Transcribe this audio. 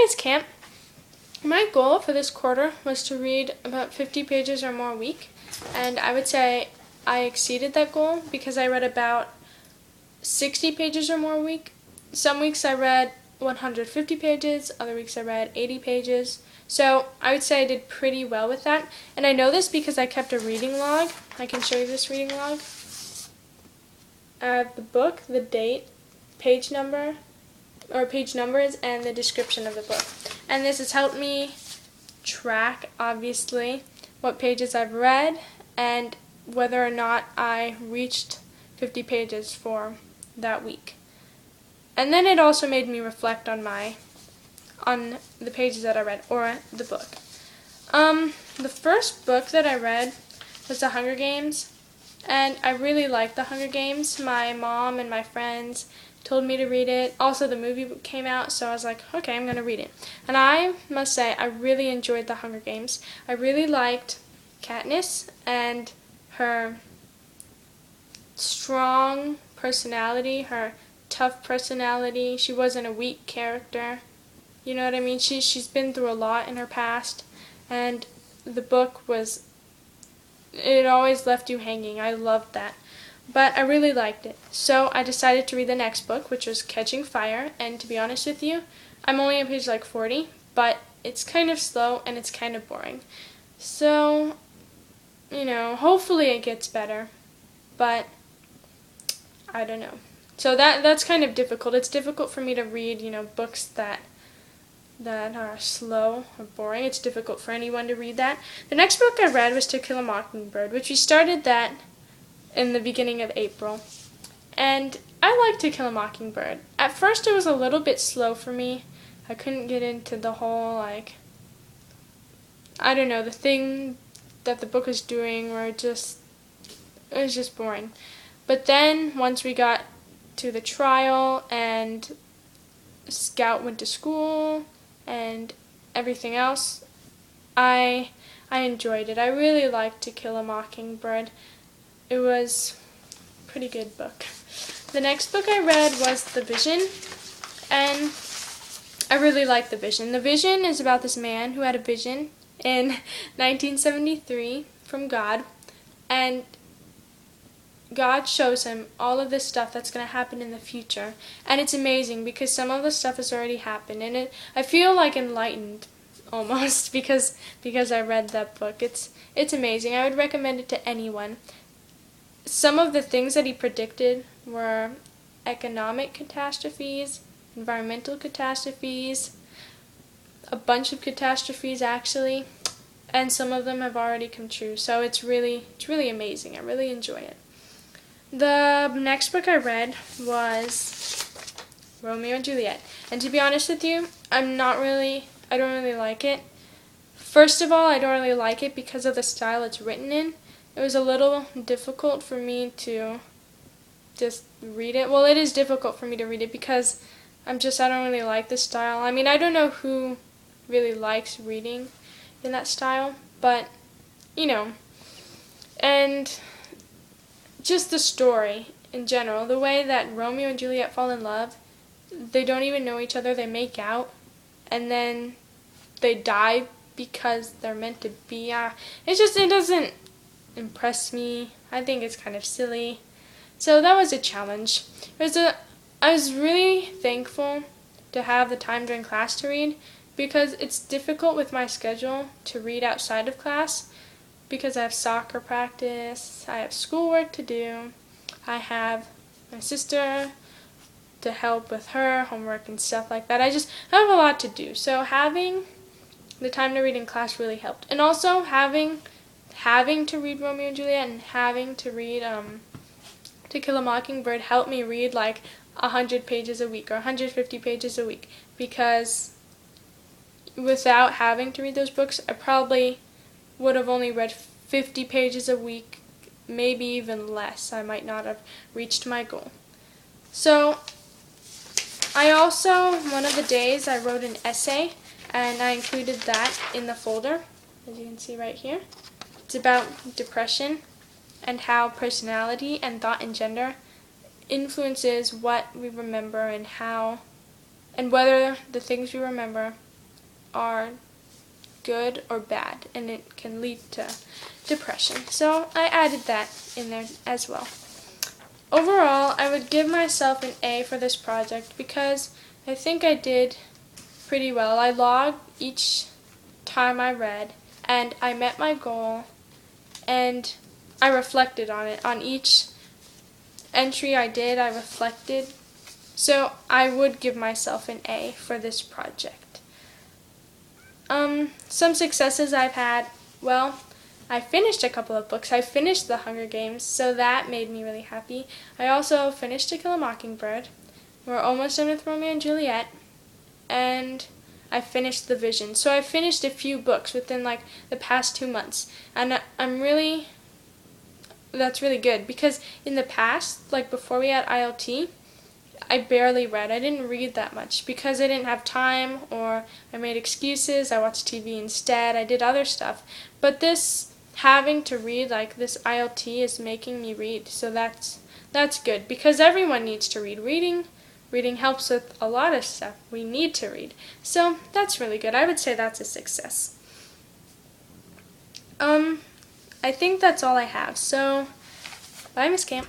today's camp, my goal for this quarter was to read about 50 pages or more a week, and I would say I exceeded that goal because I read about 60 pages or more a week. Some weeks I read 150 pages, other weeks I read 80 pages. So I would say I did pretty well with that. And I know this because I kept a reading log. I can show you this reading log. I have the book, the date, page number, or page numbers, and the description of the book. And this has helped me track, obviously, what pages I've read and whether or not I reached 50 pages for that week. And then it also made me reflect on the pages that I read, or the book. The first book that I read was The Hunger Games, and I really liked The Hunger Games. My mom and my friends told me to read it. Also, the movie came out, so I was like, okay, I'm going to read it. And I must say, I really enjoyed The Hunger Games. I really liked Katniss and her strong personality, her tough personality. She wasn't a weak character. You know what I mean? She's been through a lot in her past, and the book it always left you hanging. I loved that. But I really liked it. So I decided to read the next book, which was Catching Fire, and to be honest with you, I'm only on page 40, but it's kind of slow and it's kind of boring. So, hopefully it gets better, but I don't know. So that's kind of difficult. It's difficult for me to read, books that are slow or boring. It's difficult for anyone to read that. The next book I read was To Kill a Mockingbird, which we started that in the beginning of April. And I liked To Kill a Mockingbird. At first it was a little bit slow for me. I couldn't get into the whole, the thing that the book was doing, where it was just boring. But then once we got to the trial and Scout went to school and everything else, I enjoyed it. I really liked To Kill a Mockingbird. It was a pretty good book. The next book I read was The Vision, and I really liked The Vision. The Vision is about this man who had a vision in 1973 from God, and God shows him all of this stuff that's going to happen in the future. And it's amazing because some of the stuff has already happened, and I feel enlightened almost because I read that book. It's amazing. I would recommend it to anyone. Some of the things that he predicted were economic catastrophes, environmental catastrophes, a bunch of catastrophes actually, and some of them have already come true. So it's really amazing. I really enjoy it. The next book I read was Romeo and Juliet. And to be honest with you, I don't really like it. First of all, I don't really like it because of the style it's written in. It was a little difficult for me to just read it. Well, it is difficult for me to read it because I don't really like the style. I mean, I don't know who really likes reading in that style, but, and just the story in general, the way that Romeo and Juliet fall in love, they don't even know each other, they make out, and then they die because they're meant to be. It doesn't impress me. I think it's kind of silly. So that was a challenge. I was really thankful to have the time during class to read, because it's difficult with my schedule to read outside of class because I have soccer practice, I have schoolwork to do, I have my sister to help with her homework and stuff like that. I have a lot to do. So having the time to read in class really helped. And also having to read Romeo and Juliet and having to read To Kill a Mockingbird helped me read 100 pages a week or 150 pages a week, because without having to read those books, I probably would have only read 50 pages a week, maybe even less. I might not have reached my goal. So one of the days I wrote an essay, and I included that in the folder, as you can see right here. It's about depression and how personality and thought and gender influences what we remember and whether the things we remember are good or bad, and it can lead to depression. So I added that in there as well. Overall, I would give myself an A for this project because I think I did pretty well. I logged each time I read, and I met my goal, and I reflected on it. On each entry I did, I reflected. So I would give myself an A for this project. Some successes I've had, well, I finished a couple of books. I finished The Hunger Games, so that made me really happy. I also finished To Kill a Mockingbird. We're almost done with Romeo and Juliet, and I finished The Vision. So I finished a few books within the past 2 months, and that's really good because in the past, before we had ILT, I barely read. I didn't read that much because I didn't have time, or I made excuses. I watched TV instead. I did other stuff. But this having to read, this ILT is making me read. So that's good because everyone needs to read. Reading helps with a lot of stuff. We need to read. So that's really good. I would say that's a success. I think that's all I have. So bye, Miss Camp.